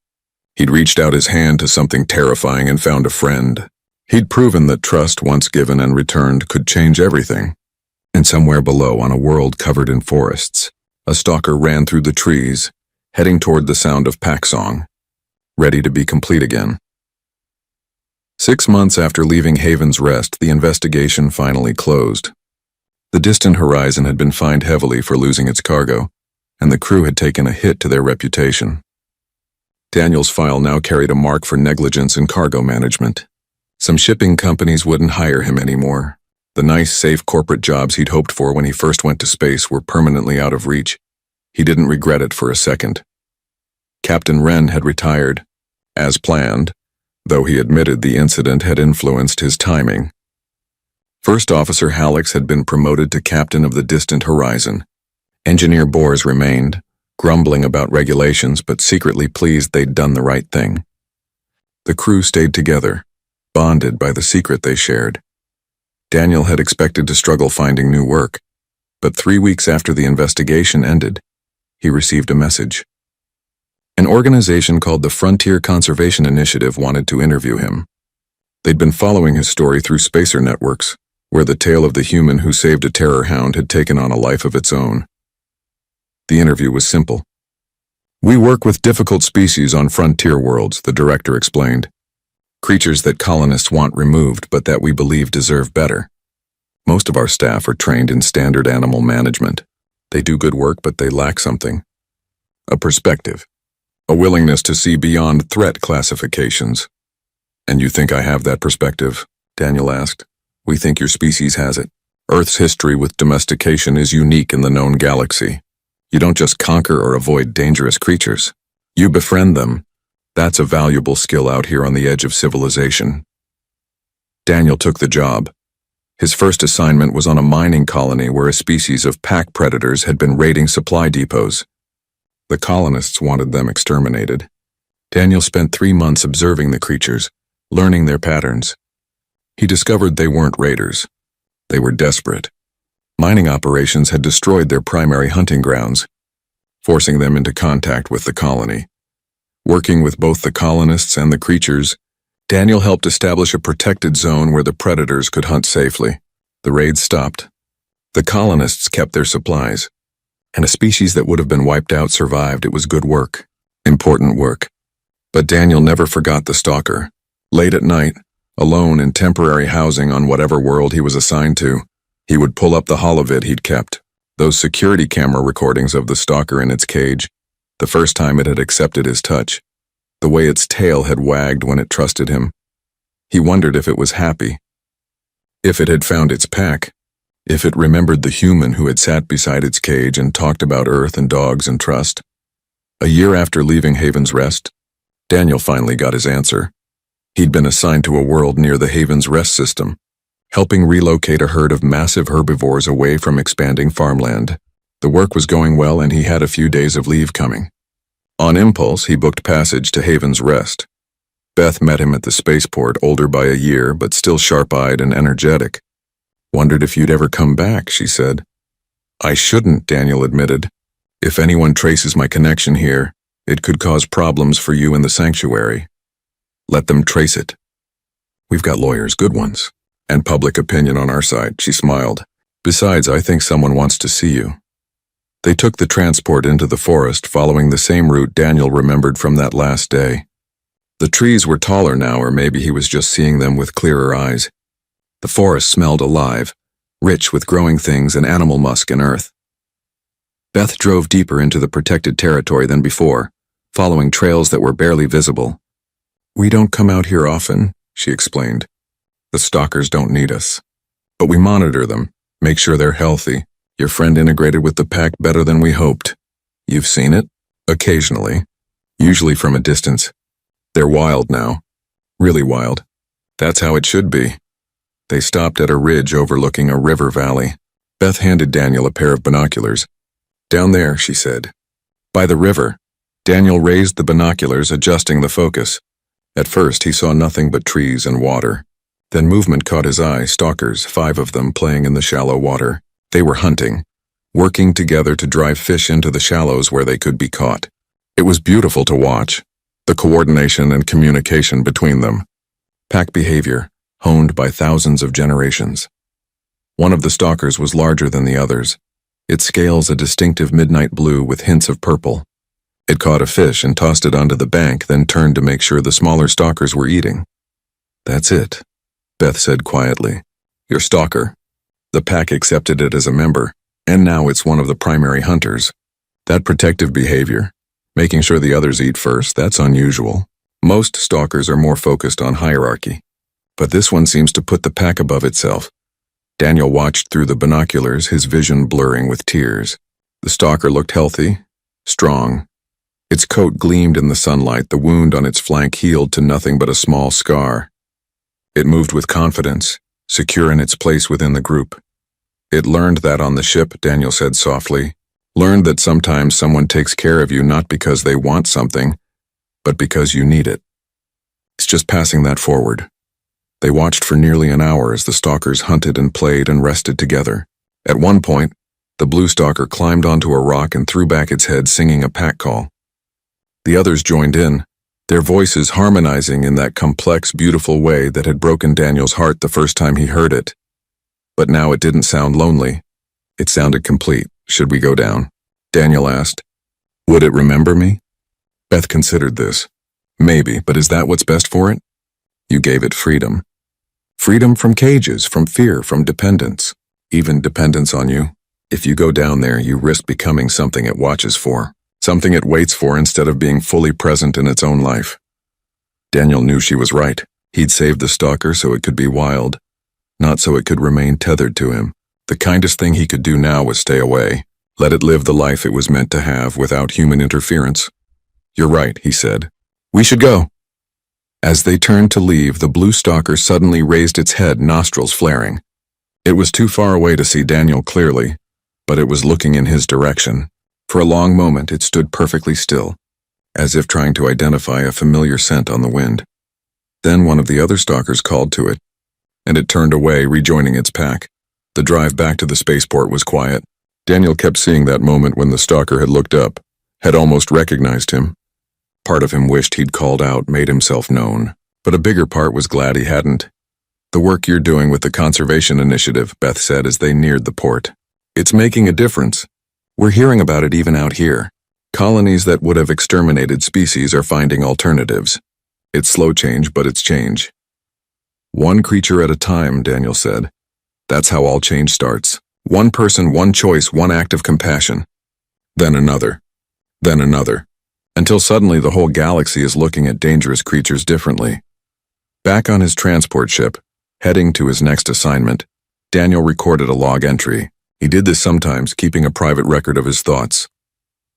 He'd reached out his hand to something terrifying and found a friend. He'd proven that trust, once given and returned, could change everything. And somewhere below, on a world covered in forests, a stalker ran through the trees, heading toward the sound of pack song, ready to be complete again. 6 months after leaving Haven's Rest, the investigation finally closed. The distant horizon had been fined heavily for losing its cargo, and the crew had taken a hit to their reputation. Daniel's file now carried a mark for negligence in cargo management. Some shipping companies wouldn't hire him anymore. The nice, safe corporate jobs he'd hoped for when he first went to space were permanently out of reach. He didn't regret it for a second. Captain Wren had retired, as planned, though he admitted the incident had influenced his timing. First Officer Hallex had been promoted to captain of the distant horizon. Engineer Bors remained, grumbling about regulations but secretly pleased they'd done the right thing. The crew stayed together, bonded by the secret they shared. Daniel had expected to struggle finding new work, but 3 weeks after the investigation ended, he received a message. An organization called the Frontier Conservation Initiative wanted to interview him. They'd been following his story through spacer networks, where the tale of the human who saved a Terror-Hound had taken on a life of its own. The interview was simple. "We work with difficult species on frontier worlds," the director explained. "Creatures that colonists want removed, but that we believe deserve better. Most of our staff are trained in standard animal management. They do good work, but they lack something. A perspective. A willingness to see beyond threat classifications." "And you think I have that perspective?" Daniel asked. "We think your species has it. Earth's history with domestication is unique in the known galaxy. You don't just conquer or avoid dangerous creatures. You befriend them. That's a valuable skill out here on the edge of civilization." Daniel took the job. His first assignment was on a mining colony where a species of pack predators had been raiding supply depots. The colonists wanted them exterminated. Daniel spent 3 months observing the creatures, learning their patterns. He discovered they weren't raiders. They were desperate. Mining operations had destroyed their primary hunting grounds, forcing them into contact with the colony. Working with both the colonists and the creatures, Daniel helped establish a protected zone where the predators could hunt safely. The raids stopped. The colonists kept their supplies, and a species that would have been wiped out survived. It was good work, important work. But Daniel never forgot the stalker. Late at night, alone in temporary housing on whatever world he was assigned to, he would pull up the holovid he'd kept, those security camera recordings of the stalker in its cage, the first time it had accepted his touch, the way its tail had wagged when it trusted him. He wondered if it was happy, if it had found its pack, if it remembered the human who had sat beside its cage and talked about Earth and dogs and trust. A year after leaving Haven's Rest, Daniel finally got his answer. He'd been assigned to a world near the Haven's Rest system, helping relocate a herd of massive herbivores away from expanding farmland. The work was going well and he had a few days of leave coming. On impulse, he booked passage to Haven's Rest. Beth met him at the spaceport, older by a year, but still sharp-eyed and energetic. "Wondered if you'd ever come back," she said. "I shouldn't," Daniel admitted. "If anyone traces my connection here, it could cause problems for you in the sanctuary." "Let them trace it. We've got lawyers, good ones. And public opinion on our side, she smiled. Besides, I think someone wants to see you. They took the transport into the forest, following the same route Daniel remembered from that last day. The trees were taller now, or maybe he was just seeing them with clearer eyes. The forest smelled alive, rich with growing things and animal musk and earth. Beth drove deeper into the protected territory than before, following trails that were barely visible. We don't come out here often, she explained. The stalkers don't need us. But we monitor them, make sure they're healthy. Your friend integrated with the pack better than we hoped. You've seen it? Occasionally. Usually from a distance. They're wild now. Really wild. That's how it should be. They stopped at a ridge overlooking a river valley. Beth handed Daniel a pair of binoculars. Down there, she said. By the river. Daniel raised the binoculars, adjusting the focus. At first, he saw nothing but trees and water. Then movement caught his eye, stalkers, 5 of them playing in the shallow water. They were hunting, working together to drive fish into the shallows where they could be caught. It was beautiful to watch, the coordination and communication between them. Pack behavior, honed by thousands of generations. One of the stalkers was larger than the others, its scales a distinctive midnight blue with hints of purple. It caught a fish and tossed it onto the bank, then turned to make sure the smaller stalkers were eating. That's it, Beth said quietly. Your stalker. The pack accepted it as a member, and now it's one of the primary hunters. That protective behavior, making sure the others eat first, that's unusual. Most stalkers are more focused on hierarchy. But this one seems to put the pack above itself. Daniel watched through the binoculars, his vision blurring with tears. The stalker looked healthy, strong. Its coat gleamed in the sunlight, the wound on its flank healed to nothing but a small scar. It moved with confidence, secure in its place within the group. It learned that on the ship, Daniel said softly. Learned that sometimes someone takes care of you not because they want something, but because you need it. It's just passing that forward. They watched for nearly an hour as the stalkers hunted and played and rested together. At one point, the blue stalker climbed onto a rock and threw back its head, singing a pack call. The others joined in, their voices harmonizing in that complex, beautiful way that had broken Daniel's heart the first time he heard it. But now it didn't sound lonely. It sounded complete. Should we go down? Daniel asked. Would it remember me? Beth considered this. Maybe, but is that what's best for it? You gave it freedom. Freedom from cages, from fear, from dependence. Even dependence on you. If you go down there, you risk becoming something it watches for. Something it waits for instead of being fully present in its own life. Daniel knew she was right. He'd saved the stalker so it could be wild, not so it could remain tethered to him. The kindest thing he could do now was stay away. Let it live the life it was meant to have without human interference. You're right, he said. We should go. As they turned to leave, the blue stalker suddenly raised its head, nostrils flaring. It was too far away to see Daniel clearly, but it was looking in his direction. For a long moment, it stood perfectly still, as if trying to identify a familiar scent on the wind. Then one of the other stalkers called to it, and it turned away, rejoining its pack. The drive back to the spaceport was quiet. Daniel kept seeing that moment when the stalker had looked up, had almost recognized him. Part of him wished he'd called out, made himself known, but a bigger part was glad he hadn't. The work you're doing with the conservation initiative, Beth said as they neared the port. It's making a difference. We're hearing about it even out here. Colonies that would have exterminated species are finding alternatives. It's slow change, but it's change. One creature at a time, Daniel said. That's how all change starts. One person, one choice, one act of compassion. Then another. Then another. Until suddenly the whole galaxy is looking at dangerous creatures differently. Back on his transport ship, heading to his next assignment, Daniel recorded a log entry. He did this sometimes, keeping a private record of his thoughts.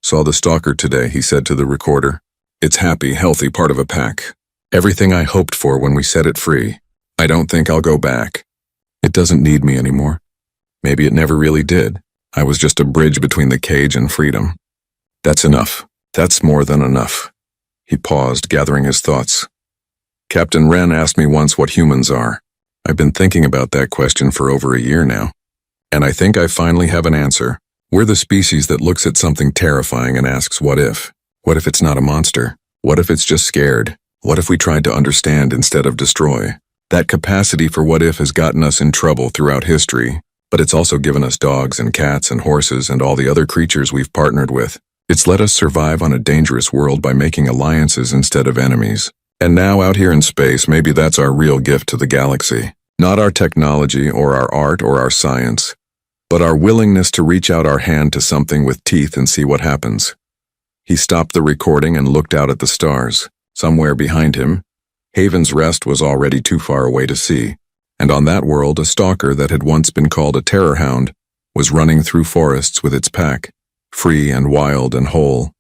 Saw the stalker today, he said to the recorder. It's happy, healthy part of a pack. Everything I hoped for when we set it free. I don't think I'll go back. It doesn't need me anymore. Maybe it never really did. I was just a bridge between the cage and freedom. That's enough. That's more than enough. He paused, gathering his thoughts. Captain Wren asked me once what humans are. I've been thinking about that question for over a year now. And I think I finally have an answer. We're the species that looks at something terrifying and asks, what if? What if it's not a monster? What if it's just scared? What if we tried to understand instead of destroy? That capacity for what if has gotten us in trouble throughout history, but it's also given us dogs and cats and horses and all the other creatures we've partnered with. It's let us survive on a dangerous world by making alliances instead of enemies. And now out here in space, maybe that's our real gift to the galaxy. Not our technology or our art or our science, but our willingness to reach out our hand to something with teeth and see what happens. He stopped the recording and looked out at the stars. Somewhere behind him, Haven's Rest was already too far away to see, and on that world a stalker that had once been called a Terror-Hound was running through forests with its pack, free and wild and whole.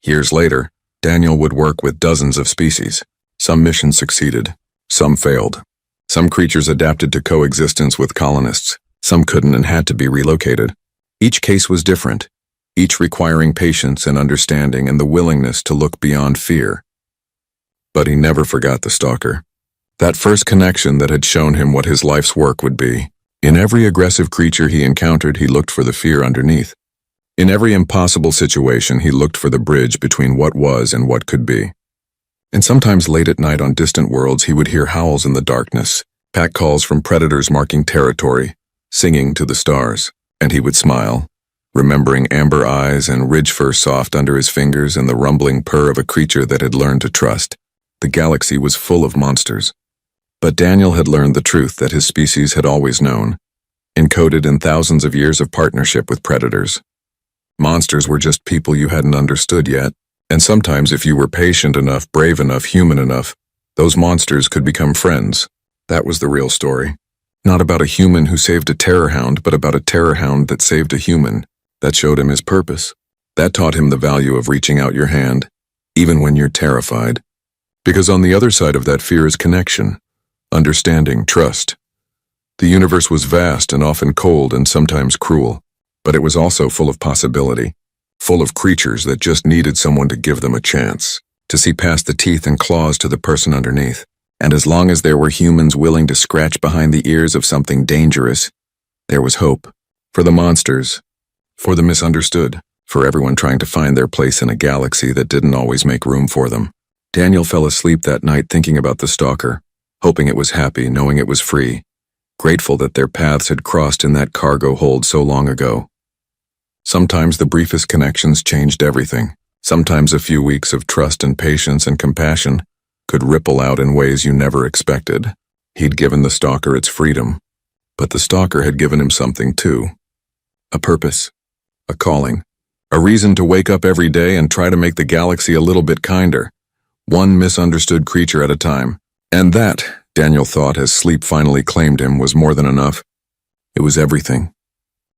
Years later, Daniel would work with dozens of species. Some missions succeeded, some failed. Some creatures adapted to coexistence with colonists, some couldn't and had to be relocated. Each case was different, each requiring patience and understanding and the willingness to look beyond fear. But he never forgot the stalker. That first connection that had shown him what his life's work would be. In every aggressive creature he encountered, he looked for the fear underneath. In every impossible situation, he looked for the bridge between what was and what could be. And sometimes late at night on distant worlds, he would hear howls in the darkness, pack calls from predators marking territory, singing to the stars, and he would smile, remembering amber eyes and ridge fur soft under his fingers and the rumbling purr of a creature that had learned to trust. The galaxy was full of monsters. But Daniel had learned the truth that his species had always known, encoded in thousands of years of partnership with predators. Monsters were just people you hadn't understood yet, and sometimes if you were patient enough, brave enough, human enough, those monsters could become friends. That was the real story. Not about a human who saved a Terror-Hound, but about a Terror-Hound that saved a human. That showed him his purpose. That taught him the value of reaching out your hand, even when you're terrified. Because on the other side of that fear is connection, understanding, trust. The universe was vast and often cold and sometimes cruel, but it was also full of possibility, full of creatures that just needed someone to give them a chance, to see past the teeth and claws to the person underneath. And as long as there were humans willing to scratch behind the ears of something dangerous, there was hope. For the monsters, for the misunderstood, for everyone trying to find their place in a galaxy that didn't always make room for them. Daniel fell asleep that night thinking about the stalker, hoping it was happy, knowing it was free, grateful that their paths had crossed in that cargo hold so long ago. Sometimes the briefest connections changed everything. Sometimes a few weeks of trust and patience and compassion could ripple out in ways you never expected. He'd given the stalker its freedom, but the stalker had given him something too. A purpose, a calling, a reason to wake up every day and try to make the galaxy a little bit kinder. One misunderstood creature at a time. And that, Daniel thought as sleep finally claimed him, was more than enough. It was everything.